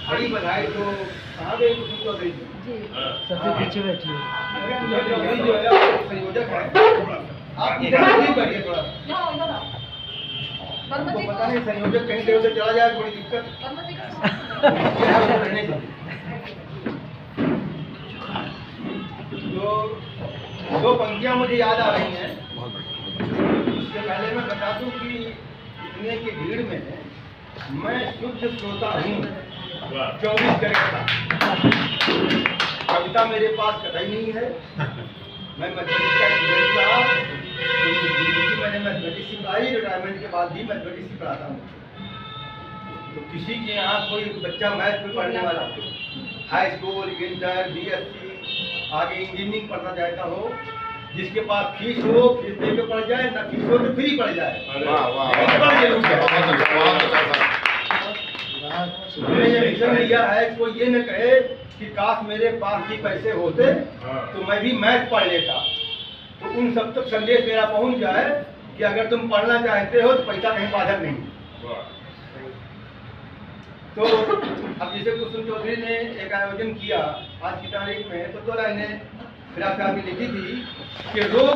बड़ी बधाई तो कहाँ गई कुसुम चौधरी जी? सबसे पीछे बैठी है। चौधरी जो है वो संयोजक है। आप इधर नहीं बैठिए थोड़ा, आपको पता नहीं संयोजक कहीं देर से चला जाए थोड़ी दिक्कत रहने दीजिए। तो दो पंक्तियां मुझे याद आ रही हैं। उससे पहले मैं बता दूं कि इतने की भीड़ में मैं शुद्ध श्रोता हूँ। 24 कैरेट का कविता मेरे पास कतई नहीं है। मैं मैथमेटिक्स का स्टूडेंट था, मैंने मैथमेटिक्स सिखाई, रिटायरमेंट के बाद भी मैथमेटिक्स पढ़ाता हूँ। तो किसी के यहाँ कोई बच्चा मैथ में पढ़ने वाला हो, हाई स्कूल, इंटर, बीएससी, आगे इंजीनियरिंग पढ़ना चाहता हो, जिसके पास फीस हो, फीस दे के पढ़ जाए, ना फीस हो तो फ्री पढ़ जाए। मैंने ये मिशन लिया है, कोई ये न कहे कि काश मेरे पास भी पैसे होते तो मैं भी मैथ पढ़ लेता। तो उन सब तक संदेश मेरा पहुंच जाए कि अगर तुम पढ़ना चाहते हो तो पैसा कहीं बाधक नहीं। तो अब जैसे कुसुम चौधरी ने एक आयोजन किया आज की तारीख में, तो 2 लाइनें फिर आपने लिखी थी कि रोज